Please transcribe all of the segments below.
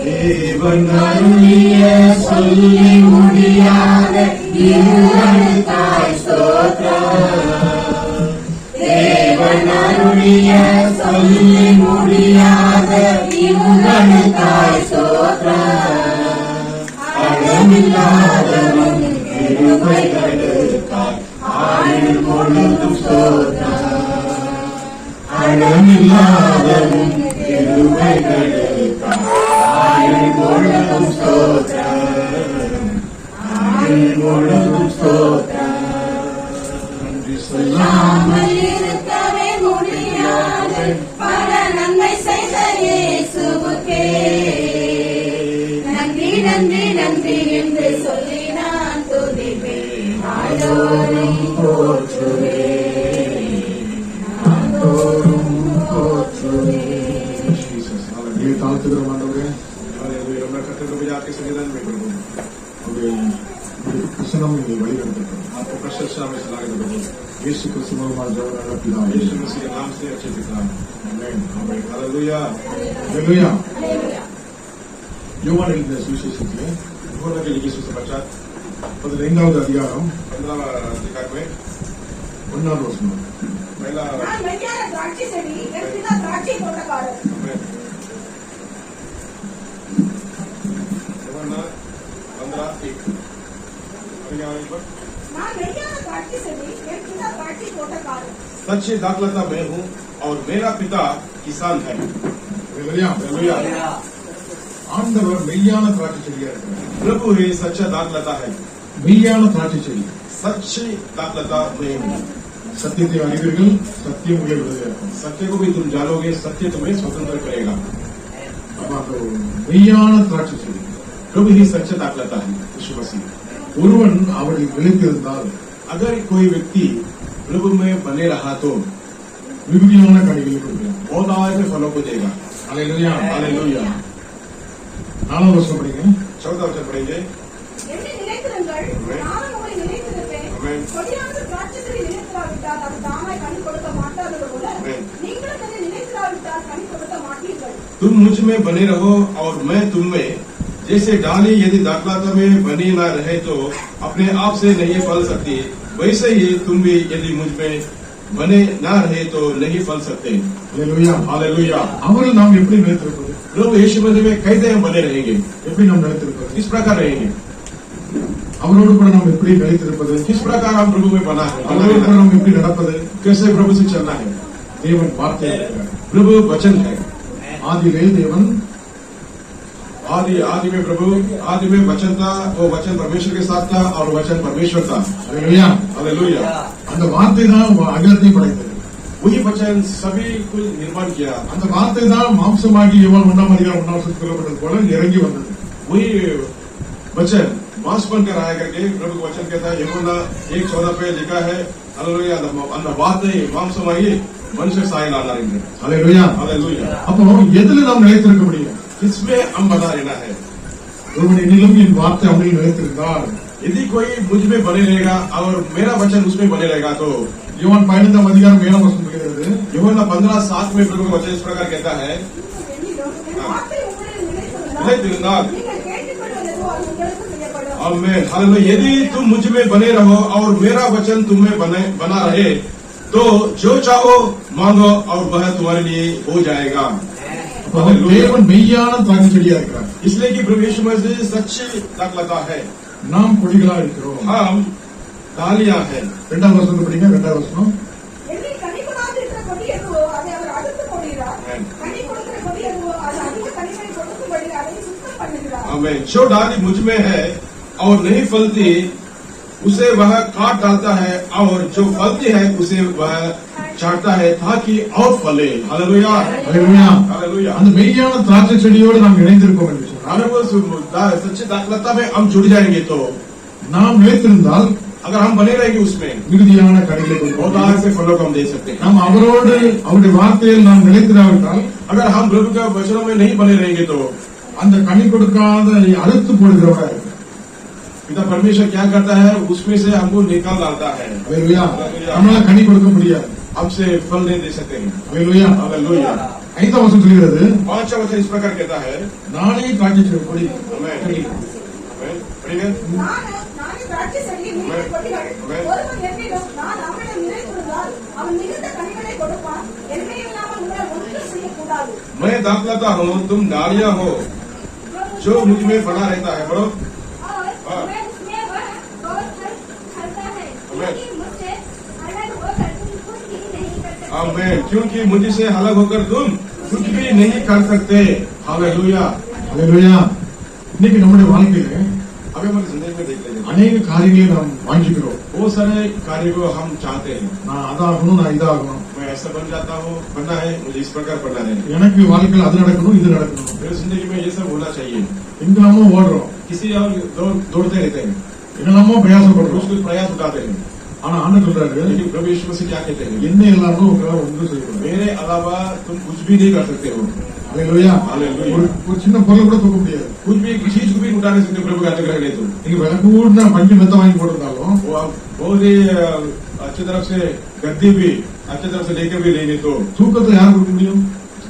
தேவன் அருளிய சொல்லி முடியாத இருவருக்காய் ஸ்தோத்திரம். தேவன் அருளிய சொல்லி முடியாத இருவருக்காய் ஸ்தோத்திரம். அளவில்லாதவன் கிருபைகளுக்காய் ஆயுள் முழுதும் ஸ்தோத்திரம். அளவில்லாதவன் கிருபைகளுக்காய் ஆயுள் முழுதும் ஸ்தோத்திரம். ஆயுள் முழுதும் ஸ்தோத்திரம். நன்றி சொல்லாமல் இருக்கவே முடியாது பல நன்மை செய்த இயேசுவுக்கே நன்றி நன்றி நன்றி என்று சொல்லி நான் துதிப்பேன். நாள்தோறும் போற்றுவேன், நாள்தோறும் போற்றுவேன். ये तालते मानोगे आपके संविधान में प्रसन्नम वही आपको प्रशंसा में सलाह यीशु क्रिस्त पिता यीशु मसीह के नाम से अच्छे पिता आमेन आमेन हालेलुया हालेलुया. யோவான் எழுதின சுவிசேஷத்திலே யோவான் எழுதிய சுவிசேஷம் 15வது அதிகாரம் 15வது அதிகாரமே 1வது வசனம். நான் மெய்யான திராட்சை செடி, என் பிதா திராட்சை தோட்டக்காரர். ஆமென். யோவான் 15:1 நான் மெய்யான திராட்சை செடி, என் பிதா திராட்சை தோட்டக்காரர். सच्चे दाखलता मैं हूँ और मेरा पिता किसान है. हालेलुया. ஆண்டவர் மெய்யான திராட்சை செடியா இருக்கிறார். प्रभु ही सच्चा दाखलता है. மெய்யான திராட்சை செடி. सच्ची दाखलता मैं हूँ. சத்தியத்தை அறிவீர்கள், சத்தியம் உங்களை விடுதலையாக்கும். सत्य को भी तुम जानोगे, सत्य तुम्हें स्वतंत्र करेगा. மெய்யான திராட்சை செடி. प्रभु ही सच्चा दाखलता है. यीशु मसीह. ஒருவன் அவரில் நிலைத்திருந்தால் अगर कोई व्यक्ति प्रभु में बने रहा तो மிகுதியான கனிகளை கொடுக்கிறார். बहुत आय फलों को देगा. Hallelujah hallelujah. 4வது வசனம் படிங்க. 14 वचन पढ़ेंगे. என்னை நிலைத்திருங்கள், நானும் உங்களை நிலைத்திருப்பேன். ஆமென். கொடியானது திராட்சை செடி நிலைத்திராவிட்டால் அது தாமாய் கனி கொடுக்க மாட்டாதது போல ஆமென். நீங்களும் என்னை நிலைத்திராவிட்டால் கனி கொடுக்க மாட்டீர்கள். तुम मुझ में बने रहो और मैं तुम में. जैसे डाली यदि दाखलता में बनी न रहे तो अपने आप से नहीं फल सकती, वैसे ही तुम भी यदि मुझ में बने न रहे तो नहीं फल सकते. हालेलुया. हालेलुया. அவரில் நாம் எப்படி நிலைத்திருப்பது? प्रभु यीशु मसीह में कैसे हम बने रहेंगे? எப்படி நாம் நிலைத்திருப்பது? किस प्रकार रहेंगे? அவரோடு கூட நாம் எப்படி நிலைத்திருப்பது? किस प्रकार हम प्रभु में बना அவரோடு கூட நாம் எப்படி நடப்பது? कैसे प्रभु से चलना है? தேவன் வார்த்தை இருக்கிறார். प्रभु वचन है. ஆதியிலே தேவன் आदि में प्रभु आदि में वचन था, वो वचन परमेश्वर के साथ था और वचन परमेश्वर था. हालेलुया. हालेलुया. அந்த வார்த்தை தான் அகத்தை படைத்தது. वही वचन सभी कुछ निर्माण किया. அந்த வார்த்தை தான் மாம்சமாகி யோவான் 1ஆம் அதிகாரம் 1ஆம் வசனத்தில் சொல்லப்பட்டது போல இறங்கி வந்தது. वही वचन मांस बनकर आया करके प्रभु का वचन कहता है. यूहन्ना 1:14 पे लिखा है. हालेलुया. அந்த வார்த்தை மாம்சமாகி மனுஷ சாயல் ஆனாருங்க. हालेलुया. हालेलुया. அப்போ எதில நாம் நிலைத்திருக்க முடியும்? किसमें हम बना रहना है? ஒருவன் என்னிலும் என் வார்த்தை அவனில் நிலைத்திருந்தால் यदि कोई मुझ में बने रहेगा और मेरा वचन उसमें बने रहेगा तो யோவான் 15ஆம் அதிகாரம் 7ஆம் வசனம் சொல்கிறது. यूहन्ना 15:7 में प्रभु का वचन इस प्रकार कहता है. என் வார்த்தை உங்களில் நிலைத்திருந்தால் நிலைத்திருந்தால் நீங்கள் கேட்டுக்கொள்வது எதுவோ அது உங்களுக்கு செய்யப்படும். आमीन. हालेलुया. यदि तुम मुझ में बने रहो और मेरा वचन तुम में बना रहे तो जो चाहो मांगो और वह तुम्हारे लिए हो जाएगा. தேவன் மெய்யான திராட்சை செடியா இருக்கிறார். इसलिए कि प्रभु यीशु मसीह सच्ची दाखलता है. நாம் கொடிகளா இருக்கிறோம். हम डालियां हैं. 2ஆம் வசனம் படிங்க. 2ஆம் வசனம். என்னில் கனி கொடாது இருக்கிற கொடி எதுவோ அதை அவர் அறுத்து போடுகிறார். கனி கொடுக்கிற கொடி எதுவோ அது அதிக கனிகளை கொடுக்கும்படி அதை சுத்தம் பண்ணுகிறார். आमीन. जो डाली मुझ में है और नहीं फलती उसे वह काट डालता है और जो फलती है उसे वह चाटता है ताकि और फले. हालेलुया. हालेलुया. हालेलुया. அந்த மெய்யான திராட்சை செடியோடு நாம் இணைந்திருப்போம் என்று சொன்னார். अगर वो सच्ची दाखलता में हम जुड़ जाएंगे तो நாம் நிலைத்திருந்தால் अगर हम बने रहेंगे उसमें மிகுதியான கனிகளை बहुत கொடுப்போம். आगे से फलों को हम दे सकते हैं. நாம் அவரோடு அவருடைய வார்த்தையில் நாம் நிலைத்திராவிட்டால் अगर हम प्रभु के वचनों में नहीं बने रहेंगे तो அந்த கனி கொடுக்காத அறுத்து போடுகிறவரா இருக்கிறார். पिता परमेश्वर क्या करता है? उसमें से हमको निकाल डालता है. हालेलुया. நம்மளால கனி கொடுக்க முடியாது. हमसे फल नहीं दे सकते हैं। அல்லேலூயா. हालेलुया। 5ஆம் வசனம் சொல்கிறது, 5वां वचन इस प्रकार कहता है, நானே திராட்சை கொடி. आमेन। आमेन। पढ़िए। நானே திராட்சை செடி, நீங்கள் கொடிகள். ஒருவன் என்னிலும் நான் அவனிடம் நிலைத்திருந்தால் அவன் மிகுந்த கனிகளை கொடுப்பான். என்னை இல்லாமல் உங்களால் ஒன்றும் செய்யக்கூடாது. मैं दाखलता हूँ, तुम डालियां हो, जो मुझ में बना रहता है। बोलो। और मैं उसमें वह बहुत फलता है, क्योंकि मुझसे अलग होकर तुम कुछ भी नहीं कर सकते। आमेन। क्योंकि मुझसे अलग होकर तुम कुछ भी नहीं कर सकते। हालेलुया। அல்லேலூயா. இன்னைக்கு நம்முடைய வாழ்க்கையில अभी हमारी जिंदगी में देख लेंगे, அநேக காரியங்களை நாம் வாஞ்சிக்கிறோம். बहुत सारे कार्य को हम चाहते हैं। நான் அதாகணும், நான் இதாகணும், मैं ऐसा बन जाता हूँ, बनना है, मुझे इस प्रकार बनना है, எனக்கு வாழ்க்கையில் அது நடக்கணும், இது நடக்கணும். मेरी जिंदगी में ये सब होना चाहिए। எங்கெல்லாமோ ஓடுறோம், किसी और दौड़ते रहते हैं, என்னெல்லாமோ कुछ பிரயாசப்படுறோம். कुछ प्रयास उठाते हैं, ஆனா ஆண்டு சொல்றாரு, लेकिन प्रभु यीशु मसीह क्या कहते हैं, என்ன எல்லாமே உங்களால ஒன்றும் செய்ய முடியாது. मेरे अलावा तुम कुछ भी नहीं कर सकते हो। அல்லேலூயா. அல்லேலூயா. ஒரு சின்ன பொருள் கூட தூக்க முடியாது. कुछ भी किसी चीज को भी उठा नहीं सकते प्रभु का अनुग्रह नहीं तो। நீங்க விளக்கு கூட பஞ்சு மெத்த வாங்கி போட்டிருந்தாலும் वो आप बहुत ही अच्छी तरफ से गद्दी भी अच्छी तरफ से लेकर भी नहीं तो தூக்கத்தை யார் கொடுக்க முடியும்?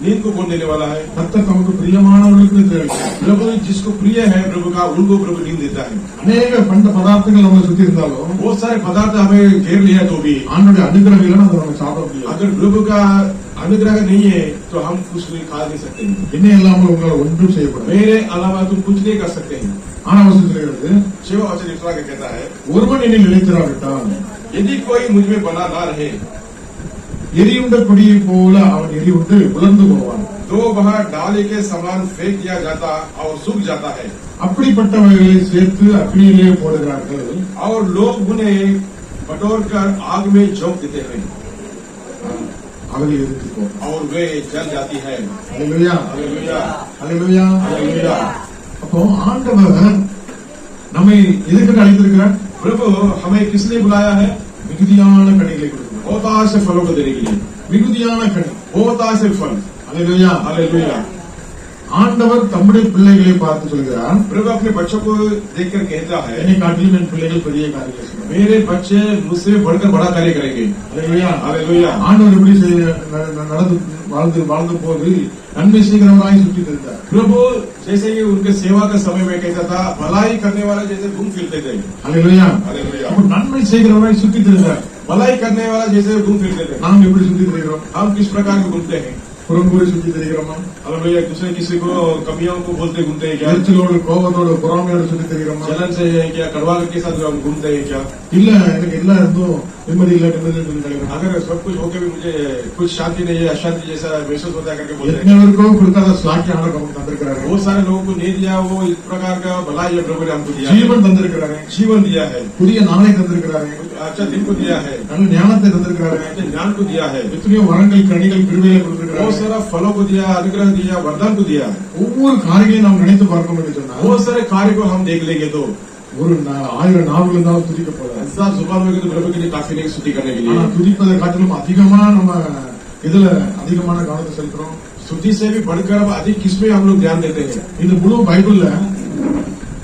नींद को कौन देने वाला है? கர்த்தர் தமக்கு பிரியமானவர்களுக்கு நித்திரை அளிக்கிறார். प्रभु जिसको प्रिय है प्रभु का, उनको प्रभु नींद देता है। அநேக பண்ட பதார்த்தங்கள் நம்மளை சுத்தி இருந்தாலும் बहुत सारे पदार्थ हमें घेर लिया तो भी ஆண்டுடைய அனுகிரகம் இல்லைன்னா அதை நம்ம சாப்பிட முடியாது. अगर प्रभु का अनुग्रह नहीं है तो हम कुछ भी खा नहीं सकते हैं। என்ன இல்லாமல் உங்களால் ஒன்றும் செய்யப்படாது. मेरे अलावा तुम कुछ नहीं कर सकते हैं। ஆனா வசனம் சொல்கிறது, 6वां वचन इस तरह का कहता है, ஒருவன் என்னில் நிலைத்திராவிட்டால் यदि कोई मुझ में बना ना रहे எரியுண்ட கொடியை போல அவன் எரியுண்டு உலர்ந்து போவான். तो वह डाली के समान फेंक दिया जाता और सूख जाता है, அப்படிப்பட்டவைகளை சேர்த்து அக்னியிலே போடுகிறார்கள். और लोग उन्हें बटोर कर आग में झोंक देते हैं அவர்கள் எரித்து போவான். और वे जल जाती है। அல்லேலூயா. हालेलुया। அல்லேலூயா. हालेलुया। அப்போ ஆண்டவர் நம்மை எதுக்கு அழைத்திருக்கிறார்? प्रभु हमें किस लिए बुलाया है? மிகுதியான கனிகளை கொடுக்கிறார். बहुत से फलों को देने के लिए, மிகுதியான கனி. बहुत से फल। அல்லேலூயா. हालेलुया। ஆண்டவர் தம்முடைய பிள்ளைகளை பார்த்து சொல்கிறார், प्रभु अपने बच्चों को देखकर कहता है, என்னை காட்டிலும் என் பிள்ளைகள் பெரிய காரியங்களை செய்வார்கள். मेरे बच्चे मुझसे बढ़कर बड़ा कार्य करेंगे। அல்லேலூயா. हालेलुया। ஆண்டவர் எப்படி நடந்து வாழ்ந்த போது நன்மை செய்கிறவராய் சுற்றி இருந்தார். प्रभु जैसे कि उनके सेवा का समय में कहता था, भलाई करने वाला जैसे घूम फिरते थे। அல்லேலூயா. हालेलुया। அப்ப நன்மை செய்கிறவராய் சுற்றி இருந்தார். भलाई करने वाला जैसे घूम फिरते थे। நாம் எப்படி சுற்றி திரிகிறோம்? हम किस प्रकार के घूमते हैं? புறங்கூறி சுற்றி திரிகிறோமா? हालेलुया। दूसरे किसी को कमियों को बोलते घूमते हैं क्या? எரிச்சலோடு கோபத்தோடு பொறாமையோடு சுற்றி திரிகிறோமா? जलन से है क्या? कड़वाहट के साथ हम घूमते हैं क्या? இல்ல எனக்கு எல்லாம் இருந்தும் நிம்மதி இல்ல நிம்மதி இல்லைன்னு अगर सब कुछ होकर भी मुझे कुछ शांति नहीं है, अशांति जैसा महसूस होता है करके बोलते हैं। எத்தனை பேருக்கோ கொடுக்காத ஸ்லாக்கிய ஆண்டவர் நமக்கு தந்திருக்கிறாரு. बहुत सारे लोगों को नहीं दिया, वो इस प्रकार का भलाई है प्रभु ने हमको दिया है। ஜீவன் தந்திருக்கிறாரு, जीवन दिया है, புதிய நாளை தந்திருக்கிறாரு, अच्छा दिन को दिया है, நல்ல ஞானத்தை தந்திருக்கிறாரு, अच्छे ज्ञान को दिया है, எத்தனையோ வரங்கள் கனிகள் கிருபையை बहुत கொடுத்திருக்கிறாரு. सारा फलों को दिया, अनुग्रह दिया, वरदान को दिया। ஒவ்வொரு காரியங்களையும் நாம் நினைத்து பார்க்கணும் என்று சொன்னா बहुत सारे कार्य को हम देख लेंगे तो ஒரு 1000 நாவல் இருந்தாலும் துதிக்க போறாரு. ऐसा जुबान में तो प्रभु के लिए काफी नहीं स्तुति करने के ஆனா लिए। துதிப்பதை காட்டிலும் அதிகமா நம்ம இதுல அதிகமான கவனத்தை செலுத்துறோம். स्तुति से भी बढ़कर अब अधिक किसमें हम लोग ध्यान देते हैं? இந்த முழு பைபிள்ல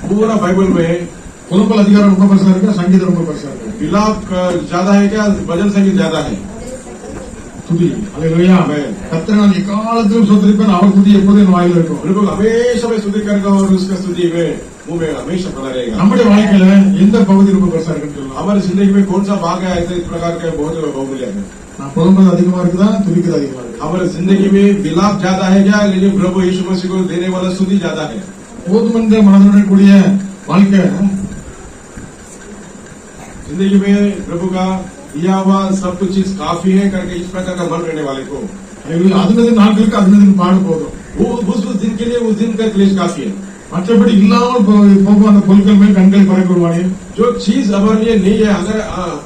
पूरा बाइबल में புலம்பல் அதிகாரம் ரொம்ப பெருசா இருக்கு, சங்கீதம் ரொம்ப பெருசா இருக்கு. विलाप ज्यादा है क्या? भजन संगीत ज्यादा है? துதி. அல்லேலூயா. ஆமென். கர்த்தரை நான் எக்காலத்திலும் ஸ்தோத்திரிப்பேன், அவர் துதி எப்போதும் என் வாயில இருக்கும். प्रभु हमेशा में स्तुति करेगा और उसका स्तुति में मुंह में हमेशा बना रहेगा। நம்முடைய வாழ்க்கையில எந்த பகுதி ரொம்ப பெருசா இருக்குன்னு சொல்லலாம். हमारी जिंदगी में कौन सा भाग है ऐसे इस प्रकार का बहुत बहुमूल्य है? நான் புலம்பது அதிகமா இருக்குதா, துதிக்கிறது அதிகமா இருக்கு? हमारी जिंदगी में विलाप ज्यादा है क्या? लेकिन प्रभु यीशु मसीह को देने वाला स्तुति ज्यादा है। போதுமென்ற மனதுடன் கூடிய வாழ்க்கை जिंदगी में प्रभु का दिया हुआ सब कुछ चीज काफी है करके इस प्रकार का मन रहने वाले को அதினது நாட்களுக்கு அதினது பாடு போதும். वो उस दिन के लिए उस दिन का क्लेश काफी है। மற்றபடி இல்லாமல் போகும் அந்த பொருட்கள் மேல் கண்களை பறக்க விடுவானே. जो चीज हमारे लिए नहीं है, अगर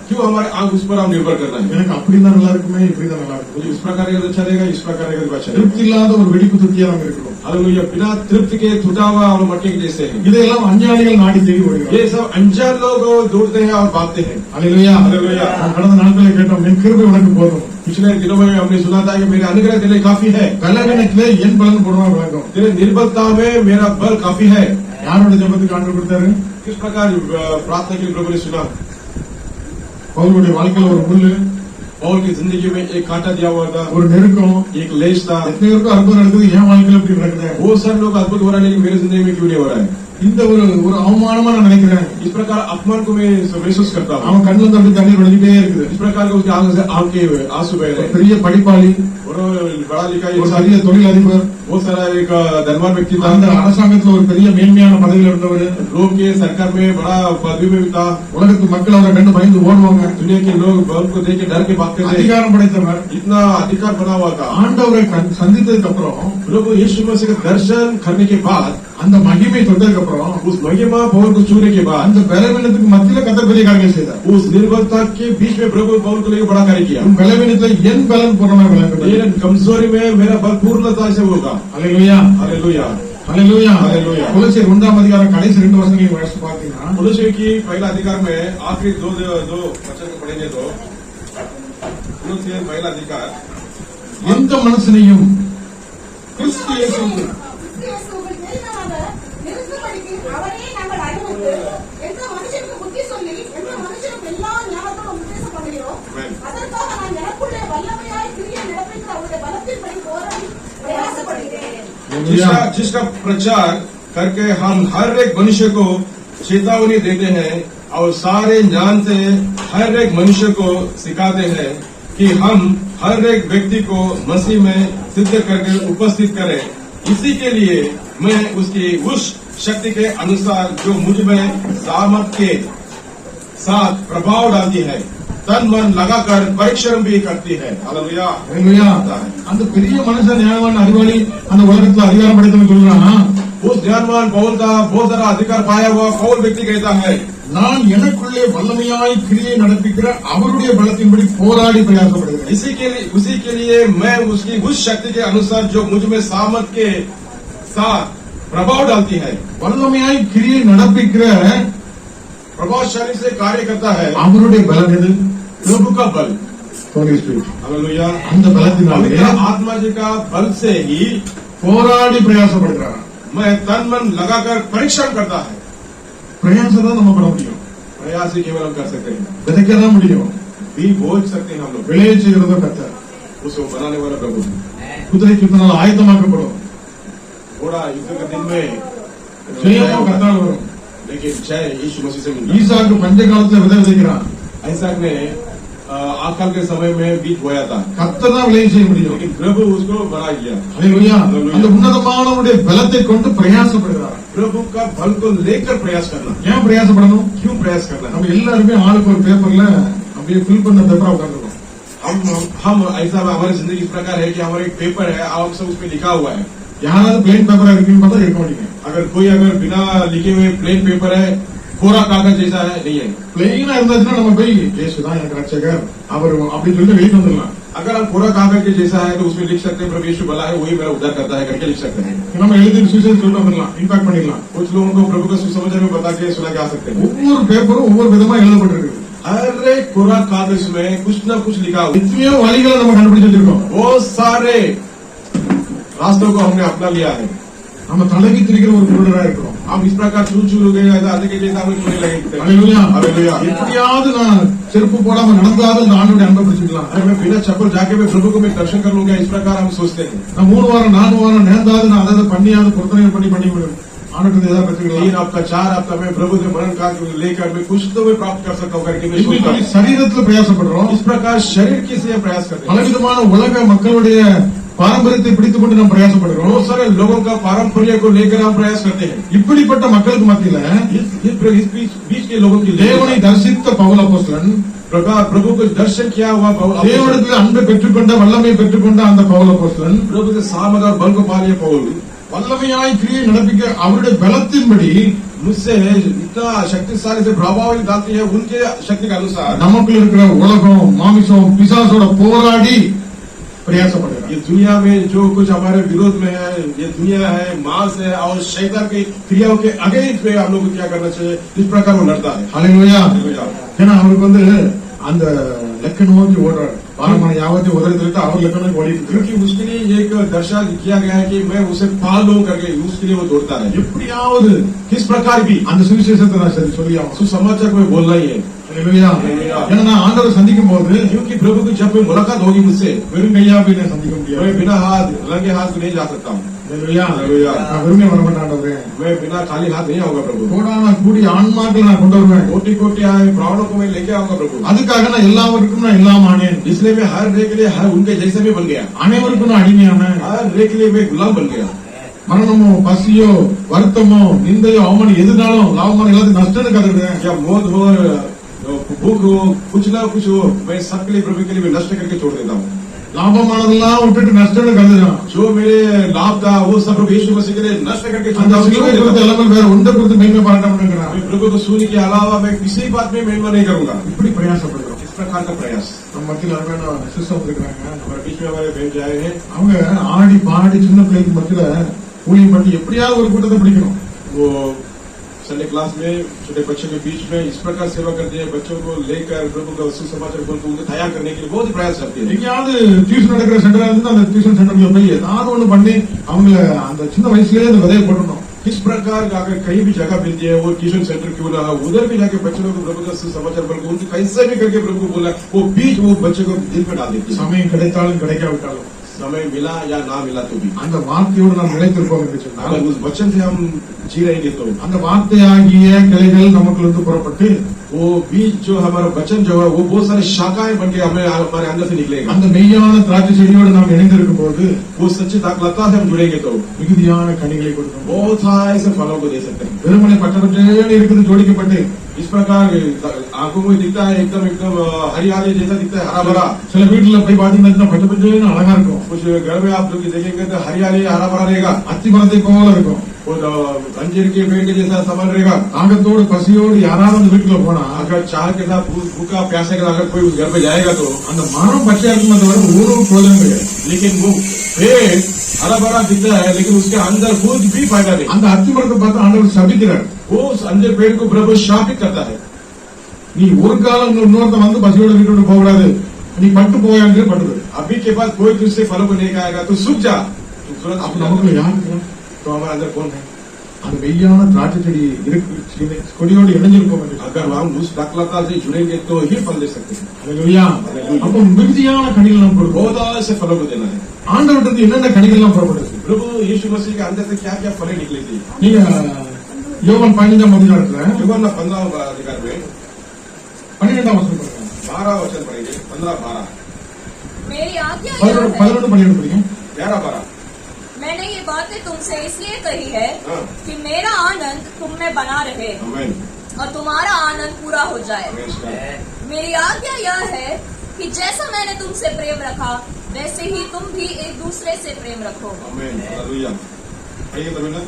क्यों हमारे आंख उस पर हम निर्भर करना है? எனக்கு அப்படிதான் நல்லா இருக்குமே, இப்படிதான் நல்லா இருக்கும். मुझे इस प्रकार का अच्छा रहेगा, इस प्रकार का अच्छा रहेगा। திருப்தி இல்லாத ஒரு வெடிப்பு துட்டியா நம்ம இருக்கிறோம். हालेलुया। बिना तृप्ति के छूटा हुआ और मट्टी के जैसे हैं। இதையெல்லாம் அஞ்ஞானிகள் நாடி தேடி ஓடுகிறார்கள். ये सब अनजान लोग दौड़ते हैं और भागते हैं। அல்லேலூயா. அல்லேலூயா. நாம் கடந்த நாட்களில் கேட்டோம், என் கிருபை உனக்கு போதும். पिछले दिनों में हमने सुना था कि मेरे अनुग्रह तेरे लिए काफी है, பலவீனத்திலே என் பலன் போடுவார் விளங்கும். तेरे निर्बलता में मेरा बल काफी है। யாரோட ஜெபத்துக்கு ஆண்டவர் கொடுத்தாரு? किस प्रकार प्रार्थना के लिए प्रभु ने सुना? பவுலுடைய வாழ்க்கையில ஒரு முள்ளு पौल की जिंदगी में एक कांटा दिया हुआ था, ஒரு நெருக்கம். एक लेश था। எத்தனை பேருக்கும் அற்புதம் நடக்குது, என் வாழ்க்கையில இப்படி நடக்குது. बहुत सारे लोग अद्भुत हो रहा है, लेकिन मेरी जिंदगी में क्यों नहीं हो रहा है? இந்த ஒரு அவமானமா நான் நினைக்கிறேன். इस प्रकार अपमान को मैं महसूस करता हूँ। அவன் கண்ணுல இருந்து அப்படி தண்ணீர் வடிஞ்சிட்டே இருக்குது. इस प्रकार के उसके आंखों से आंखें आंसू बह रहे हैं। பெரிய படிப்பாளி, और पढ़ा लिखा ஒரு एक பெரிய தொழிலதிபர், बहुत सारा एक धनवान व्यक्ति था, அந்த அரசாங்கத்துல ஒரு பெரிய மேன்மையான பதவியில இருந்தவர். लोग के सरकार में बड़ा पदवी में भी था। உலகத்து மக்கள் அவரை கண்டு பயந்து ஓடுவாங்க. दुनिया के लोग उनको देख के डर के भागते थे। அதிகாரம் படைத்தவர், इतना अधिकार बना हुआ था। ஆண்டவரை சந்தித்ததுக்கு அப்புறம், प्रभु यीशु मसीह का दर्शन करने के बाद, அந்த மகிமை தொட்டதுக்கு அப்புறம், उस महिमा पौल को छूने के बाद, அந்த பலவீனத்துக்கு மத்தியில கர்த்தர் பெரிய காரியங்களை செய்தார். उस निर्बलता के बीच में प्रभु पौल को लेकर बड़ा कार्य किया। உன் பலவீனத்துல என் பலன் பூரணமாக விளங்கும். मेरे कमजोरी में मेरा बल पूर्णता से होगा। அல்லேலூயா, हालेलुया, அல்லேலூயா, அல்லேலூயா. கொலோசியர் 1ஆம் அதிகாரம் கடைசி 2 வசனங்களை வாசித்து பார்த்தீங்கன்னா, कुलुस्सी की पहला अधिकार में आखिरी दो वचन को पढ़ेंगे तो, कुलुस्सी पहला अधिकार, எந்த மனுஷனையும் கிறிஸ்து இயேசுவுக்கு கிறிஸ்துவுக்குள் மெய்யாக நிறுத்தும்படிக்கு அவரே நாங்கள் அறிவித்து, எந்த மனுஷனுக்கு புத்தி சொல்லி, எந்த மனுஷனுக்கு எல்லா ஞானத்தோடும் உபதேசம் பண்ணுகிறோம். அதற்காக நான் எனக்குள்ளே வல்லமையாய் கிரியை நடப்பிக்கிற அவருடைய பலத்தின்படி போராடி பிரயாசப்படுகிறேன். जिसका प्रचार करके हम हर एक मनुष्य को चेतावनी देते हैं और सारे ज्ञान से हर एक मनुष्य को सिखाते हैं कि हम हर एक व्यक्ति को मसीह में सिद्ध करके उपस्थित करें। इसी के लिए मैं उसकी उस शक्ति के अनुसार जो मुझ में सामर्थ के साथ प्रभाव डालती है, तन मन लगाकर परीक्षण भी करती है। हालेलुया। அல்லேலூயா. அந்த பெரிய மனுஷன் ஞானவான் அறிவாளி அந்த உலகத்துல அதிகாரம் படைத்தவன் சொல்றான், उस ज्ञानवान पौल का बहुत सारा अधिकार पाया हुआ पौल व्यक्ति कहता है, நான் எனக்குள்ளே வல்லமையாய் கிரியை நடப்பிக்கிற அவருடைய பலத்தின்படி போராடி பிரயாசப்படுகிறேன். उसी के लिए मैं उसकी उस शक्ति के अनुसार जो मुझ में सामर्थ के साथ प्रभाव डालती है। வல்லமையாய் கிரியை நடப்பிக்கிற प्रभावशाली से कार्य करता है அவருடைய பலம் எது? प्रभु का बल। Holy Spirit. हालेलुया। அந்த பலத்தினாலே पवित्र आत्मा जी का बल से ही போராடி பிரயாசப்படுகிறார். मैं तन मन लगाकर परीक्षण करता है। பிரயாசம் தான் நம்ம பண்ண முடியும், प्रयास ही केवल हम कर सकते हैं, விதைக்க தான் முடியும், भी बोझ सकते हैं हम लोग। விளைய செய்கிறதோ கர்த்தர். उसको बनाने वाला प्रभु। குதிரைக்கு பின்னால் ஆயத்தமாக்கப்படும், थोड़ा युद्ध के दिन में ஜெயமோ கர்த்தால் வரும். लेकिन जय यीशु मसीह से मिलता है। ஈசாக்கு பஞ்ச காலத்துல விதை விதைக்கிறான், ऐसा ने आकाल के समय में बीज बोया था, கர்த்தர் தான் விளைய செய்ய முடியும். लेकिन प्रभु उसको बना दिया। அல்லேலூயா. அந்த உன்னதமானவருடைய பலத்தை கொண்டு பிரயாசப்படுகிறார். प्रभु का बल को लेकर प्रयास करना। ஏன் பிரயாசப்படணும்? क्यों प्रयास करना? நம்ம எல்லாருமே ஆளுக்கு ஒரு பேப்பர்ல அப்படியே ஃபில் பண்ண பேப்பரா உட்காந்துருக்கோம். हम ऐसा हमारी जिंदगी इस प्रकार है कि हमारा एक पेपर है, आप सब उसमें लिखा हुआ है। யாராவது பிளேன் பேப்பரா இருக்குன்னு பார்த்தா இருக்க மாட்டீங்க. अगर बिना लिखे हुए प्लेन पेपर है, कोरा कागज जैसा है, नहीं है। பிளெயினா இருந்துச்சுன்னா நம்ம போய் இயேசுதான் எனக்கு ரட்சகர் அவர் அப்படின்னு சொல்லிட்டு வெளியே வந்துடலாம். अगर हम कोरा कागज के जैसा है तो उसमें लिख सकते हैं प्रभु यीशु भला है, वही मेरा उद्धार करता है करके लिख सकते हैं। நம்ம எழுதி சுவிசேஷம் சொல்லிட்டு வந்துடலாம், இம்பாக்ட் பண்ணிடலாம். कुछ लोगों को प्रभु का सुसमाचार में बता के सुना के आ सकते हैं। ஒவ்வொரு பேப்பரும் ஒவ்வொரு விதமா எழுதப்பட்டிருக்கு. हर एक कोरा कागज में कुछ न कुछ लिखा हुआ है। எத்தனையோ வழிகளை நம்ம கண்டுபிடிச்சு வச்சிருக்கோம். बहुत सारे रास्तों को हमने अपना लिया है। நம்ம தலைவி திரிக்கிற ஒரு குருடரா இருக்கிறோம். हम इस प्रकार चूर हो गए, अधिक जैसा हमें सुनने लगे। அல்லேலூயா. हालेलुया। எப்படியாவது நான் செருப்பு போடாம நடந்தாலும் இந்த ஆண்டோட அன்பை பிடிச்சிக்கலாம். अगर मैं बिना चप्पल जाके मैं प्रभु को मैं दर्शन कर लूंगा, इस प्रकार हम सोचते हैं। நான் 3 வாரம் 4 வாரம் நேர்ந்தாவது நான் அதை பண்ணியாவது பொருத்தனை பண்ணி ஆண்டோட ஏதாவது तीन பெற்றுக்கலாம். हफ्ता 4 हफ्ता में प्रभु से मरण काल लेकर मैं कुछ तो मैं प्राप्त कर सकता हूँ करके मैं सोचता हूँ। சரீரத்துல பிரயாசப்படுறோம். इस प्रकार शरीर की से प्रयास करते हैं। பலவிதமான உலக மக்களுடைய பாரம்பரியத்தை பிடித்துக் கொண்டு நாம் பிரயாசப்படுகிறோம். बहुत सारे लोगों का पारंपरिक को लेकर हम प्रयास करते हैं। இப்படிப்பட்ட மக்களுக்கு மத்தியில इस बीच के लोगों की தேவனை தரிசித்த பவுல் அப்போஸ்தலன், प्रभु को दर्शन किया हुआ தேவனிடத்தில் அன்பை பெற்றுக்கொண்ட வல்லமை பெற்றுக்கொண்ட அந்த பவுல் அப்போஸ்தலன் प्रभु से सामर्थ और बल को पा लिया पौल வல்லமையாய் கிரியை நடப்பிக்க அவருடைய பலத்தின்படி मुझसे इतना शक्तिशाली से प्रभाव डालती है, उनके शक्ति के अनुसार நமக்குள்ள இருக்கிற உலகம் மாமிசம் பிசாசோட போராடி பிரயாசப்படுகிறார். ये दुनिया में जो कुछ हमारे विरोध में है, ये दुनिया है, मांस है और शैतान की क्रियाओं के अगेंस्ट में हम लोग को क्या करना चाहिए, इस प्रकार वो लड़ता है। ஹல்லேலூயா. हालेलुया। ஏன்னா அவருக்கு அந்த லெக்க நோக்கி ஓடுறாரு. வாரமான யாவத்தையும் உதறி அவர் லக்கணம் ஓடிட்டு இருக்கு. क्योंकि उसके लिए एक दर्शा किया गया है कि मैं उसे पालूं करके उसके लिए वो दौड़ता है। எப்படியாவது किस प्रकार भी அந்த சுவிசேஷத்தை நான் சரி சொல்லி ஆகணும். सुसमाचार को बोलना ही है, ஹல்லேலூயா. ஏன்னா நான் ஆண்டவரை சந்திக்கும் போது क्योंकि प्रभु की जब मुलाकात होगी मुझसे வெறும் கையா போய் நான் சந்திக்க முடியாது. मैं बिना हाथ रंगे हाथ नहीं जा सकता हूँ, ஹல்லேலூயா. ஹல்லேலூயா. நான் வெறுமே வரமாட்டேன் ஆண்டவரே. मैं बिना खाली हाथ नहीं आऊंगा प्रभु। கோடான கூடி ஆன்மாக்களை நான் கொண்டு வருவேன். कोटि कोटि आए प्राणों को मैं लेके आऊंगा प्रभु। அதுக்காக நான் எல்லாருக்கும் நான் எல்லாம் ஆனேன். इसलिए मैं हर रे के लिए हर उनके जैसे भी बन गया, அனைவருக்கும் நான் அடிமையான. हर रे के लिए मैं गुलाम बन गया। மரணமோ பசியோ வருத்தமோ நிந்தையோ அவமானம் எதுனாலும் லாபமான எல்லாத்தையும் நஷ்டம்னு கருதுறேன். या मौत हो भूख हो कुछ ना कुछ हो, मैं सबके लिए प्रभु के लिए मैं नष्ट करके छोड़ देता हूँ। லாபமானதெல்லாம் விட்டுட்டு நஷ்டம்னு கருதுறான். जो मेरे लाभ था वो सब प्रभु यीशु मसीह के लिए नष्ट करके छोड़ அந்த देता சிலுவை हूँ। குறித்து எல்லாமே வேற ஒன்றை குறித்து மேன்மை பாராட்டணுங்கிறான். मैं प्रभु को सुनने के अलावा मैं किसी बात में महिमा नहीं करूंगा। இப்படி பிரயாசப்படுறோம். इस प्रकार का प्रयास நம்ம மத்தியில் அருமையான சிஸ்டம் இருக்கிறாங்க. हमारे बीच में हमारे बहन आए हैं, அவங்க ஆடி பாடி சின்ன பிள்ளைக்கு மத்தியில ஊழியம் பண்ணி எப்படியாவது ஒரு கூட்டத்தை பிடிக்கணும். वो संडे क्लास में छोटे बच्चों के बीच में इस प्रकार सेवा करते हैं, बच्चों को लेकर प्रभु का सुसमाचार को उनको तैयार करने के लिए बहुत ही प्रयास करते हैं। எங்கேயாவது டியூஷன் நடக்கிற சென்டரா இருந்து அந்த டியூஷன் சென்டர்ல போய் ஏதாவது ஒண்ணு பண்ணி அவங்கள அந்த சின்ன வயசுலயே அந்த விதையை போடணும். किस प्रकार का अगर कहीं भी जगह मिलती है वो ट्यूशन सेंटर क्यों ना हो, उधर भी जाके बच्चों को प्रभु का सुसमाचार बोल उनको कैसे भी करके प्रभु को बोला, वो बीज वो बच्चे को दिल पे डाल देती है। சமயம் கிடைத்தாலும் கிடைக்காவிட்டாலும் समय मिला या ना मिला तो भी அந்த வார்த்தையோடு நாம் நிலைத்திருப்போம் என்று சொன்னால் अगर उस वचन से हम जी रहेंगे तो அந்த வார்த்தையாகிய கிளைகள் நமக்குள்ளிருந்து புறப்பட்டு वो बीज जो हमारा वचन जो है वो बहुत सारे शाखाएं बन के हमें हमारे अंदर से निकलेगा। அந்த மெய்யான திராட்சை செடியோடு நாம் இணைந்திருக்கும் போது वो सच्ची दाखलता से हम जुड़ेंगे तो மிகுதியான கனிகளை கொடுக்கும். बहुत सारे ऐसे फलों को दे सकते हैं। வெறுமனை பட்டப்பட்டே இருக்குது ஜோடிக்கப்பட்டு इस प्रकार आंखों में दिखता है एकदम एकदम हरियाली जैसा दिखता है, हरा भरा। சில வீட்டுல போய் பாத்தீங்கன்னா பட்டப்பட்டேன்னு அழகா இருக்கும். कुछ घर में आप लोग देखेंगे तो हरियाली हरा भरा रहेगा, அத்தி மரத்தை போல இருக்கும். और अंजीर के पेड़ के जैसा संबल रहेगा। தாகத்தோடு பசியோடு யாராவது அந்த வீட்டுல போனா अगर चाह के साथ भूखा प्यासे के साथ अगर कोई उस घर पे जाएगा तो அந்த மரம் பச்சையா இருக்குமே தவிர ஒரு பிரயோஜனம் கிடையாது. लेकिन वो पेड़ हरा भरा दिखता है लेकिन उसके अंदर कुछ भी फायदा नहीं। அந்த அத்தி மரத்தை பார்த்து ஆண்டவர் சபிக்கிறார். वो उस अंजीर पेड़ को प्रभु शापित करता है। நீ ஒரு காலம் இன்னொருத்த வந்து பசியோட வீட்டு விட்டு போக கூடாது, நீ பட்டு போயாங்க பட்டுது. अभी के बाद कोई दूसरे फलों को लेकर आएगा तो सूख जा, तो तुरंत அப்ப सूख நமக்கு जाता है। யார் இருக்கிறா? तो हमारे अंदर कौन है? அந்த மெய்யான திராட்சை செடி இருக்கு கொடியோடு இணைஞ்சிருக்கோம் என்று अगर हम उस दाखलता से जुड़ेंगे तो ही फल दे सकते हैं। அல்லேலூயா. அப்ப மிகுதியான கனிகள் நாம் கொடுப்போம். बहुत से फलों को देना है। ஆண்டவர்கிட்ட என்னென்ன கனிகள் எல்லாம் புறப்படுது? प्रभु यीशु मसीह के अंदर से क्या क्या फलें निकली थी? நீங்க யோவான் 15ஆம் அதிகாரத்துல यूहन्ना 15 अधिकार में 12ஆம் வசனம் படிங்க. 12 वचन पढ़ेंगे, 15-12, मेरी आज्ञा यह 11 है 12 படிங்க படிங்க. 11-12। मैंने ये बातें तुमसे इसलिए कही है हाँ। कि मेरा आनंद तुम में बना रहे आमीन। और तुम्हारा आनंद पूरा हो जाए। आमीन। मेरी आज्ञा यह है कि जैसा मैंने तुमसे प्रेम रखा वैसे ही तुम भी एक दूसरे से प्रेम रखो। आमीन। हालेलुया। पढ़िए तभी ना।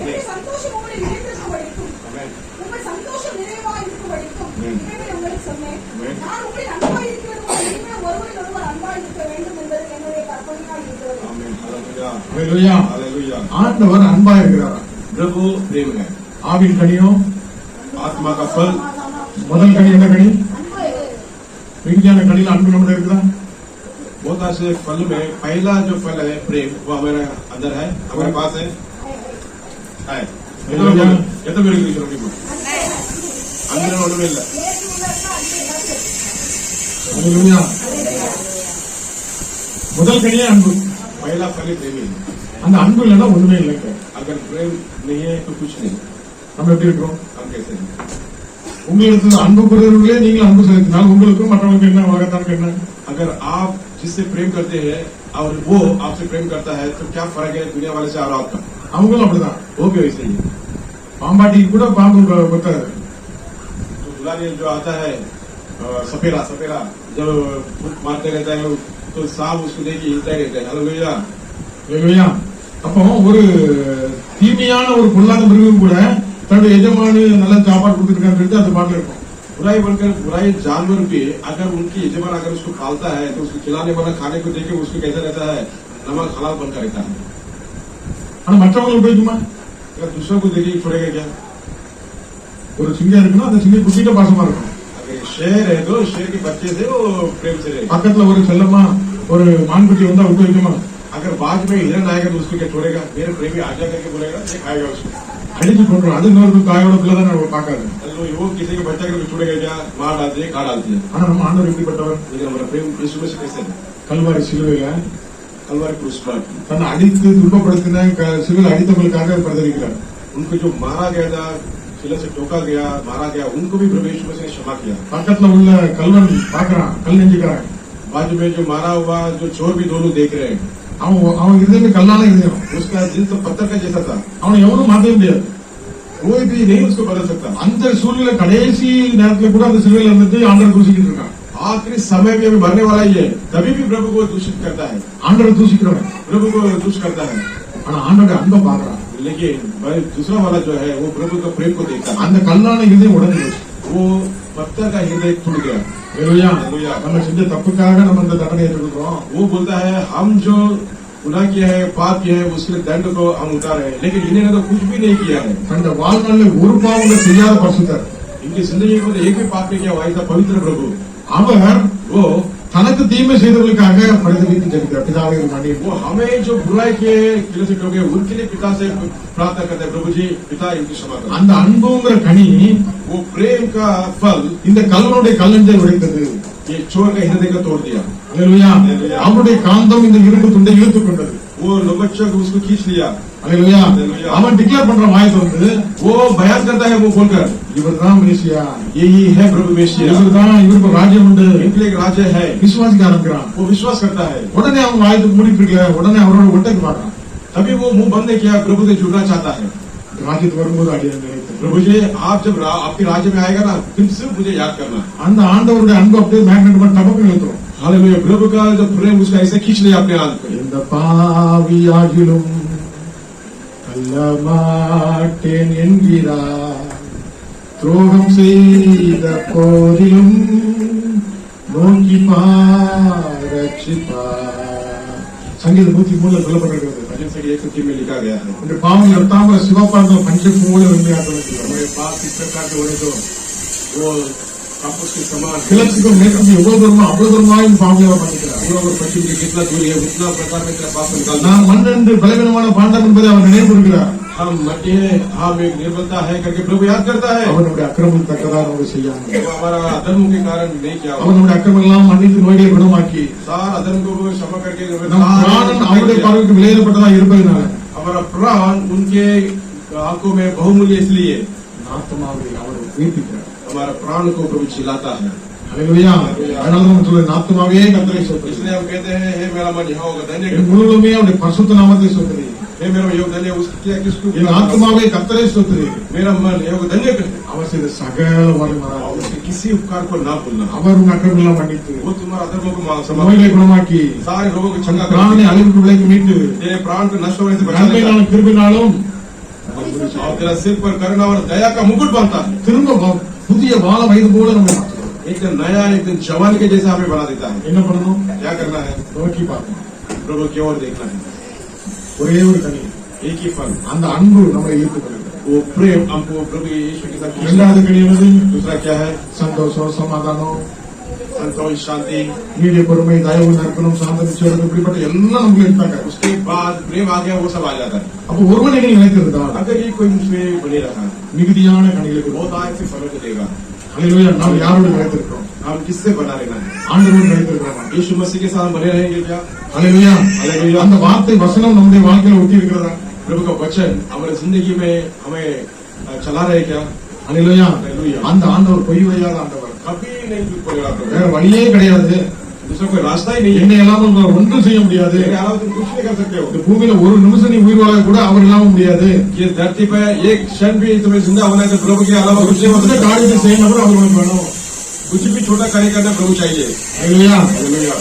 என்னுடைய சந்தோஷம் உங்களை நிறைந்திருக்கும்படிக்கும் आमीन। உங்கள் சந்தோஷம் நிறைவாக இருக்கும்படிக்கும் ம். இவைகளை உங்களுக்கு சொன்னேன். ம். நான் உங்களில் அன்பாய் இருக்கிறது போல நீங்கள் ஒருவரில் அன்பாய் இருக்க வேண்டும் என்பது என்னுடைய கற்பனையாய் இருக்கிறது. आमीन। हालेलुया। அல்லேலூயா. हालेलुया। ஆண்டவர் அன்பா இருக்கிறாரா? प्रभु प्रेम है। ஆவின் கனியோ आत्मा का फल, முதல் கனி என்ன கனி? அன்பு மிகுதியான கனியில் அன்பு நம்மள இருக்குதா? बहुत से फल में पहला जो फल है प्रेम वो हमारे अंदर है, हमारे पास है। ये तो मेरे को अंदर ஒண்ணுமே இல்ல। அல்லேலூயா. முதல் கனியே அன்பு. पहला फल ही प्रेम है। அந்த அன்பு இல்லைன்னா ஒண்ணுமே இல்லைங்க. अगर प्रेम नहीं है तो कुछ नहीं। நம்ம எப்படி இருக்கிறோம்? हम कैसे हैं? உங்களுக்கு அன்பு புரிதலே நீங்கள் அன்பு செலுத்தினால் உங்களுக்கும் மற்றவங்களுக்கு என்ன உலகத்தாருக்கு என்ன? अगर आप जिससे प्रेम करते हैं और वो आपसे प्रेम करता है तो क्या फर्क है दुनिया वाले से और आपका? அவங்களும் அப்படிதான். वो भी वैसे ही है। பாம்பாட்டிக்கு கூட பாம்பு கொத்தாது. तो दुलारी जो आता है सपेरा सपेरा जब मारते रहता है तो सांप उसको देख के हिलता ही रहता है। हालेलुया। இல்லையா? அப்போ ஒரு தீமையான ஒரு பொல்லாத மிருகம் கூட தன்னுடைய எஜமானு நல்ல சாப்பாடு கொடுத்துருக்கான்னு சொல்லிட்டு அது பாட்டுல இருக்கும். बुराई बनकर बुराई जानवर भी अगर उनकी यजमान अगर उसको पालता है तो उसको खिलाने वाला खाने को देखे उसको कैसा रहता है? नमक हलाल बनकर रहता है। ஆனா மற்றவங்களுக்கு போய்க்குமா? अगर दूसरों को देखे छोड़ेगा क्या? ஒரு சிங்கம் இருக்குன்னா அந்த சிங்கம் குட்டிட்ட பாசமா இருக்கும். अगर शेर है तो शेर के बच्चे से वो प्रेम से रहे। பக்கத்துல ஒரு செல்லமா ஒரு மான்குட்டி வந்தா விட்டு வைக்குமா? अगर बाद में हिरण आएगा तो उसको क्या छोड़ेगा? मेरे प्रेमी आजा करके बोलेगा, ये खाएगा उसको। அடிச்சு கொண்டுரும். அது இன்னொரு தாயோட பிள்ளை தானே பார்க்காது. वो किसी के बच्चा के छोड़ेगा क्या? मार डालती है, खा डालती है। ஆனா நம்ம ஆண்டவர் எப்படிப்பட்டவர்? लेकिन हमारा प्रेम यीशु मसीह कैसे है? கல்வாரி சிலுவையில कलवारी क्रूस पर தன்னை அடித்து துன்பப்படுத்தின சிலுவையில் அடித்தவர்களுக்காக பிரதரிக்கிறார். उनको जो मारा गया था, सिले से टोका गया, मारा गया, उनको भी प्रभु यीशु मसीह ने क्षमा किया। பக்கத்துல உள்ள கல்வன் பாக்குறான், கல் நெஞ்சுக்கிறான். बाजू में जो मारा हुआ जो चोर भी दोनों देख रहे हैं, அவன் இருதயமே கல்லான இருதயம். उसका दिल तो पत्थर का जैसा था, அவனை எவனும் மாற்றவே முடியாது. कोई भी नहीं उसको बदल सकता। அந்த சூழ்நிலை கடைசி நேரத்துல கூட அந்த சிலுவையில இருந்துட்டு ஆண்டவர் தூசிக்கிட்டு இருக்கான். आखिरी समय में अभी मरने वाला ही है, तभी भी प्रभु को दूषित करता है, ஆண்டவர் தூசிக்கிறவன். प्रभु को दूषित करता है। ஆனா ஆண்டோட அன்பை பாக்குறான். लेकिन भाई दूसरा वाला जो है वो प्रभु का प्रेम को देखता है। அந்த கல்லான இருதயம் உடைஞ்சு போச்சு. वो पत्थर का हृदय टूट गया। ஹல்லேலூயா. நம்ம செஞ்ச தப்புக்காக நம்ம இந்த தண்டனை ஏற்றுக்கிறோம். वो बोलता है हम जो गुनाह किया है, पाप किया है, उसके दंड को हम उतारे हैं, लेकिन इन्होंने तो कुछ भी नहीं किया है। தந்த வாழ்நாளில் ஒரு பாவங்களை செய்யாத பரிசுத்தர். इनकी जिंदगी में तो एक भी पाप नहीं किया, वही था पवित्र प्रभु। அவர் वो தனக்கு தீமை செய்தவர்களுக்காக பரிதவித்து ஜெபிக்கிறார். பிதாவே மன்னியும். वो हमें जो बुराई किए किसी लोग हैं, उनके लिए पिता से प्रार्थना करते हैं, प्रभु जी पिता इनकी क्षमा करो। அந்த அன்புங்கிற கனி वो प्रेम का फल இந்த கல்லனுடைய கல்லஞ்சை உடைத்தது. ये चोर का हृदय को तोड़ दिया। ஹல்லேலூயா. அவருடைய காந்தம் இந்த இரும்பு துண்டை இழுத்துக் கொண்டது. वो लोबच्चा को उसको खींच लिया। ஹல்லேலூயா. அவன் டிக்ளேர் பண்ற வாயை வந்து वो बयान करता है, वो बोलकर இவர்தான் மேசியா, यही है प्रभु मेसिया, இவர்தான் இவருக்கு ராஜ்யம் உண்டு, इनके लिए एक राज्य है। விசுவாசிக்க ஆரம்பிக்கிறான். वो विश्वास करता है। உடனே அவன் வாயத்து மூடிட்டு இருக்கல, உடனே அவரோட ஒட்டக்கு பாடுறான். तभी वो मुंह बंद नहीं किया, प्रभु से जुड़ना चाहता है। ராஜ்யத்துக்கு வரும்போது அடியான் நினைத்து प्रभु जी आप जब आपके राज्य में आएगा ना, फिर सिर्फ मुझे याद करना। அந்த ஆண்டவருடைய அன்பு அப்படியே மேக்னெட் பண்ணி டபக்கு நிறுத்துறோம். हालेलुया। प्रभु का जो प्रेम उसका ऐसे खींच लिया अपने हाथ पे। இந்த பாவியாகிலும் கல்லமாட்டேன் என்கிறார், துரோகம் செய்த போதிலும் நோக்கி ரட்சிப்பார். சங்கீதம் 103 சொல்லப்பட்டிருக்கிறது. भजन संख्या 103 में लिखा गया है, இந்த பாவம் எட்டாம சிவப்பார்ந்த பஞ்ச போல வெண்மையாட்டம். हमारे पाप इस प्रकार के होने तो वो कापुस के समान கிழக்குக்கும் மேற்கும் எவ்வளவு தூரமா அவ்வளவு தூரமாயும் பாவங்களை பண்ணிக்கிறார். पूर्व और पश्चिम की कितना दूरी है, उतना प्रकार में तेरा पाप निकालना। நான் மண் என்று பலவீனமான பாண்டம் என்பதை அவர் நினைவு கூறுகிறார். हम मट्टी है, हम एक निर्बलता है करके प्रभु याद करता है। அவர் நம்முடைய அக்கிரமம் தக்கதாக நம்ம செய்யாமல், वो हमारा अधर्म के कारण नहीं किया, அவர் நம்முடைய அக்கிரமம் எல்லாம் மன்னித்து நோய்களை குணமாக்கி सारा अधर्म को क्षमा करके நம் பிராணன் அவருடைய பார்வைக்கு விலையிடப்பட்டதா இருப்பதனால हमारा प्राण उनके आंखों में बहुमूल्य, इसलिए ஆத்மாவை அவர் உயிர்ப்பிக்கிறார். हमारा प्राण को प्रभु चिल्लाता है। ஹல்லேலூயா. அதனால நம்ம சொல்லுவோம், ஆத்மாவே கர்த்தரை ஸ்தோத்திரி, इसलिए हम कहते हैं हे मेरा मन यहाँ होगा धन्य, என் முழுவதுமே அவருடைய பரிசுத்த நாமத்தை ஸ்தோத்திரி. हे मेरा योग धन्य उसकी किसको, என் ஆத்மாவே கர்த்தரை ஸ்தோத்திரி. मेरा मन योग धन्य कर, அவர் செய்த சகல வல்லமையான उसके किसी उपकार को ना भूलना। அவர் உன் अक्रम எல்லாம் மன்னித்து वो तुम्हारा अधर्मों को समाप्त, நோய்களை குணமாக்கி सारे लोगों को चंगा कर, பிராணனை அழிவுக்கு விலைக்கு மீட்டு तेरे प्राण को नष्ट होने से बचा लेता है। நன்மையினாலும் கிருபையினாலும் और तेरा सिर पर करुणा और दया का मुकुट बांधता है। திரும்ப புதிய வாழ வயது போல நம்ம மாற்றுகிறோம். एक दिन नया, एक दिन जवान के जैसा हमें बना देता है। என்ன பண்ணணும்? क्या करना है? நோக்கி பார்க்கணும். प्रभु की ओर देखना है। ஒரே ஒரு கனி, एक ही फल, அந்த அன்பு நம்மளை ஈர்த்துக்கொள்ளும். वो प्रेम हमको प्रभु यीशु के साथ खींचता है। இரண்டாவது கனி என்னது? दूसरा क्या है? சந்தோஷம், சமாதானம், संतोष, शांति। நீடிய பொறுமை, தயவு, நற்குணம், சாந்த நிச்சயம், இப்படிப்பட்ட எல்லாம் நமக்கு இருக்காங்க. उसके बाद प्रेम आ गया, वो सब आ जाता है। அப்போ ஒருவனை நீ நினைத்திருந்தால் अगर ये कोई मुझमें बने रहा, மிகுதியான கனிகளை கொடுக்கும். बहुत आय से फलों को देगा। ஹல்லேலூயா. நாம் யாரோடு நினைத்திருக்கிறோம்? हम किससे बना रहना है? ஆண்டவரோடு நினைத்திருக்கிறோம். यीशु मसीह के साथ बने रहेंगे क्या? ஹல்லேலூயா. हालेलुया। அந்த வார்த்தை வசனம் நம்முடைய வாழ்க்கையில ஒட்டி இருக்கிறதா? प्रभु का वचन हमारे जिंदगी में हमें चला रहे क्या? ஹல்லேலூயா. हालेलुया। அந்த ஆண்டவர் பொய் வையாத ஆண்டவர், कभी नहीं झूठ बोलेगा प्रभु, வேற वழியே கிடையாது. दूसरा कोई रास्ता ही नहीं है। என்னை எல்லாம் உங்களால் ஒன்றும் செய்ய முடியாது. मेरे अलावा तुम कुछ नहीं कर सकते हो। இந்த பூமியில ஒரு நிமிஷம் நீ உயிர் வாழ கூட அவர் இல்லாம முடியாது. ये धरती पे एक क्षण भी तुम्हें जिंदा होना है तो प्रभु के अलावा कुछ नहीं हो இந்த सकता। காரியத்தை செய்யணும் அவர் உனக்கு வேணும். कुछ भी छोटा कार्य करना प्रभु चाहिए। ஹல்லேலூயா. हालेलुया।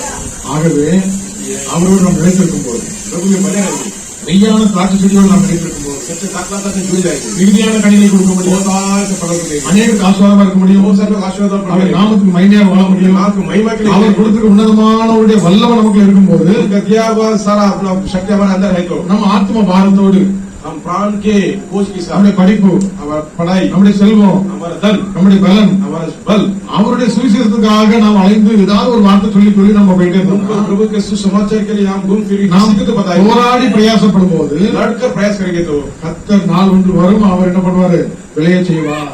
ஆகவே அவரோடு நாம் நிலைத்திருக்கும் போது, प्रभु में बने रहेंगे, மெய்யான திராட்சை செடியோடு நாம் நிலைத்திருக்கும் போது सच्चे दाखलाता से जुड़ जाएंगे, மிகுதியான கனிகளை கொடுக்க முடியும். बहुत आय से फलों को देंगे, அநேகருக்கு ஆசீர்வாதமா இருக்க முடியும். बहुत सारे लोग आशीर्वाद அவர் पाएंगे, நாமத்துக்கு மைமையாக வாழ முடியும். नाम को महिमा के அவர் लिए கொடுத்திருக்க உன்னதமானவருடைய வல்லமை நமக்கு இருக்கும்போது उनका दिया हुआ सारा अपना शक्ति हमारे अंदर है तो நம்ம ஆத்ம பாரத்தோடு हम प्राण के बोझ के साथ நம்முடைய படிப்பு, हमारा पढ़ाई, நம்முடைய செல்வம், हमारा धन, நம்முடைய பலன், हमारा बल, அவருடைய சுவிசேஷத்துக்காக நாம் அலைந்து ஏதாவது ஒரு வார்த்தை சொல்லி சொல்லி நம்ம போயிட்டே उनको இருந்தோம். प्रभु के सुसमाचार के लिए हम घूम फिर நாம் किसी को तो बताएंगे, போராடி பிரயாசப்படும் போது लड़कर प्रयास करेंगे तो கர்த்தர் நாள் ஒன்று வரும், அவர் என்ன பண்ணுவாரு, விளைய செய்வார்.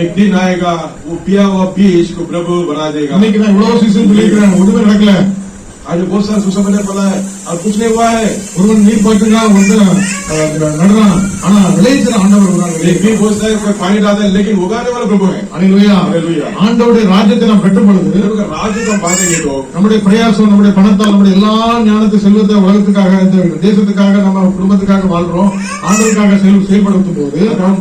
एक दिन आएगा वो पिया हुआ बीज को प्रभु बना देगा। இன்னைக்கு நான் இவ்வளவு சுவிசேஷம் சொல்லிக்கிறேன், ஒண்ணுமே நடக்கல. आज बहुत सारा सुसमाचार पड़ा है और कुछ नहीं हुआ है। ஒருவன் நீர் பாய்ச்சுங்க வந்து நடுறான், ஆனா விளைவிக்கிற ஆண்டவர் ஒரு நாள் एक விளைவிப்பார். भी बोलता है कोई पानी डालता है लेकिन उगाने वाला प्रभु है। அல்லேலூயா. அல்லேலூயா. ஆண்டவருடைய ராஜ்யத்தை நாம் பெற்றும் பொழுது प्रभु का राज्य को हम बांधेंगे तो நம்முடைய பிரயாசம், நம்முடைய பணத்தால், நம்முடைய எல்லா ஞானத்தை, செல்வத்தை உலகத்துக்காக, இந்த தேசத்துக்காக, நம்ம குடும்பத்துக்காக வாழ்றோம். ஆண்டவருக்காக செயல்படுத்தும் போது अगर हम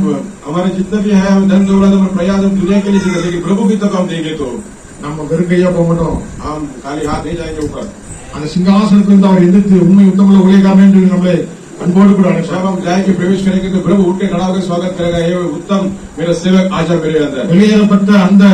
हमारे जितने भी है हम धन दौलत हमारे प्रयास हम दुनिया के लिए जीते, लेकिन प्रभु की तरफ हम देंगे तो நம்ம வெறுங்கையா போக மாட்டோம். हम खाली हाथ नहीं जाएंगे ऊपर। அந்த சிங்காசனத்திலிருந்து அவர் எதிர்த்து உண்மை உத்தமுள்ள ஊழியக்காரன் என்று நம்மளை அன்போடு கூட जब அழைப்பார். हम जाएंगे प्रवेश करेंगे तो प्रभु उठ के खड़ा होकर स्वागत करेगा, हे उत्तम मेरा सेवक आजा मेरे अंदर। வெளியேறப்பட்ட அந்த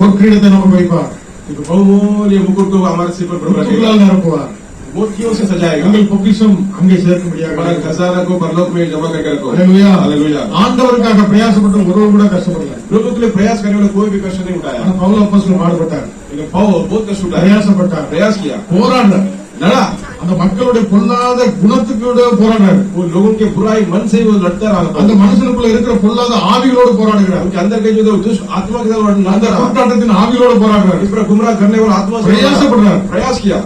பொற்கிரீடத்தை நமக்கு வைப்பார், एक बहुमूल्य मुकुट को हमारे सिर पर प्रभु रखेगा, முத்துக்களால் நிரப்புவார். मोतियों से सजाएगा, எங்கள் பொக்கிஷம் அங்கே சேர்க்கும்படியாக. हमारा खजाना को परलोक में जमा करके रखो। அல்லேலூயா. हालेलुया। ஆண்டவருக்காக பிரயாசப்பட்டு ஒருவர் கூட கஷ்டப்படல. प्रभु के लिए प्रयास करने वाला कोई भी कष्ट नहीं उठाया, ஆனா பவுல் அப்போஸ்தலன் பாடுபட்டார், लेकिन पौल बहुत कष्ट उठाया, பிரயாசப்பட்டார், प्रयास किया, போராடினார். लड़ा। அந்த மக்களுடைய பொல்லாத குணத்துக்கு கூட போராடுறாரு. वो लोगों के बुराई मन से वो लड़ता रहा, அந்த மனுஷனுக்குள்ள இருக்கிற பொல்லாத ஆவிகளோடு போராடுகிறார். उनके अंदर के जो दुष्ट आत्मा के साथ लड़ता அந்த रहा, கூட்டாட்டத்தின் ஆவிகளோடு போராடுறார். इस पर गुमराह करने वाला आत्मा से பிரயாசப்படுறார். प्रयास किया,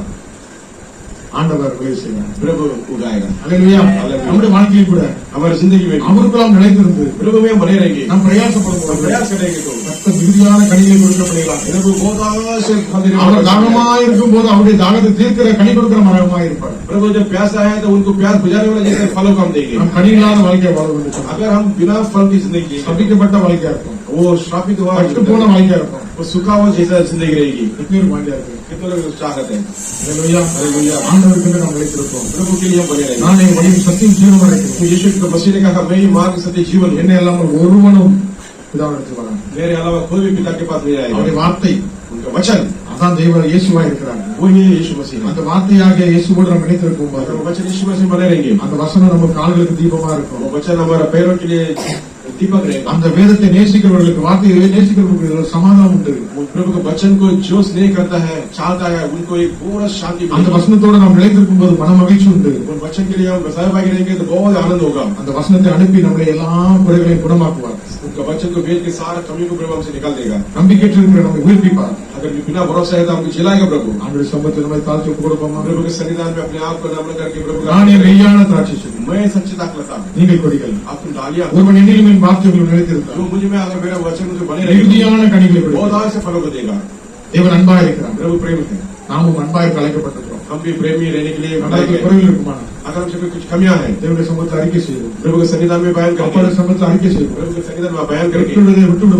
ஆண்டவர் உதவி செய்வார். प्रभु उगाएगा। அல்லேலூயா. நம்முடைய வாழ்க்கையில் கூட हमारी जिंदगी में அவருக்குலாம் நிலைத்திருந்து प्रभु में हम बने रहेंगे, நாம் பிரயாசப்படும் हम போது प्रयास करेंगे तो கர்த்தர் மிகுதியான கனிகளை கொடுக்கப்படுகிறார். प्रभु बहुत से फल देने அவர் वाला है। தாகமாய் இருக்கும் போது அவருடைய தாகத்தை தீர்க்கிற கனி கொடுக்கிற மரமாய் இருப்பார். प्रभु जब प्यासा है तो उनको प्यास बुझाने वाला जैसे फलों को हम देंगे। நாம் கனி இல்லாத வாழ்க்கையை வாழ வேண்டும். अगर हम बिना फल की जिंदगी जिएंगे, சபிக்கப்பட்ட வாழ்க்கையா இருக்கும், वो श्रापित हुआ பட்டு போன வாழ்க்கையா இருக்கும், वो सूखा हुआ जैसा जिंदगी रहेगी। எத்தனை ஒரு வாழ்க்கையா இருக்கும். कितने लोग चाहते हैं, அல்லேலூயா. हालेलुया। ஆண்டவருக்கு நாம் நிலைத்திருப்போம். प्रभु के लिए हम बने रहेंगे। நான் என் வழியில் சத்தியம் ஜீவமா तो இருக்கிறேன். यीशु के मसीह ने कहा मैं ही मार्ग सत्य जीवन हूं, என்னை இல்லாமல் ஒருவனும் பிதாவிடத்தில் வரான். मेरे अलावा कोई भी पिता के पास नहीं அவருடைய आएगा। வார்த்தை उनका वचन அதான் தெய்வ இயேசுவா இருக்கிறார். वही यीशु मसीह है। அந்த வார்த்தையாக இயேசுவோடு நாம் நினைத்திருக்கும் अगर போது वो वचन यीशु मसीह बने रहेंगे, அந்த வசனம் நம்ம கால்களுக்கு தீபமா இருக்கும். वो वचन हमारा पैरों के लिए दीपक रहेगा। அந்த வேதத்தை நேசிக்கிறவர்களுக்கு, வார்த்தையை நேசிக்கிறவர்களுக்கு சமாதானம் உண்டு. वो प्रभु के वचन को जो स्नेह करता है चाहता है उनको एक पूरा शांति அந்த मिलेगी। வசனத்தோடு நாம் நிலைத்திருக்கும் போது மன மகிழ்ச்சி உண்டு. उन वचन के लिए हम सहभागी रहेंगे तो बहुत आनंद होगा। அந்த வசனத்தை அனுப்பி நம்முடைய எல்லா குறைகளையும் குணமாக்குவார். उनका वचन को भेज के सारा कमी को प्रभु हमसे निकाल देगा। நம்பிக்கையற்று இருக்கிற நம்மை உயிர்ப்பிப்பார். अगर बिना भरोसा है तो हमको जिलाएगा प्रभु। ஆண்டுடைய சம்பத்தில் நம்மை தாழ்த்தி ஒப்புக் கொடுப்போமா? प्रभु के सन्निधान में अपने आप को नम्र करके प्रभु நானே மெய்யான திராட்சை செடி, मैं सच्ची दाखलता हूं, நீங்கள் கொடிகள். आप तुम डालियां, ஒருவன் என்னிலும் என் வார்த்தைகளும் நிலைத்திருந்தார் जो मुझ में अगर मेरा वचन मुझे बने रहेगा மிகுதியான கனிகளை बहुत கொடுப்பார். आय से फलों को देगा। தேவன் அன்பா இருக்கிறார். प्रभु प्रेम है, நாமும் அன்பாய் அழைக்கப்பட்டிருக்கிறோம். हम भी प्रेमी रहने के लिए बनाए நம்மளுக்கு गए। குறைகள் இருக்குமானா अगर हमसे कोई कुछ कमियां हैं தேவனுடைய சமூகத்தில் அறிக்கை செய்வோம். प्रभु के सन्निधान में बयान அப்போது करेंगे, சமூகத்தில் அறிக்கை செய்வோம். प्रभु के सन्निधान में बयान करेंगे। விட்டுவிடுவதை விட்டுவிடுவோம்.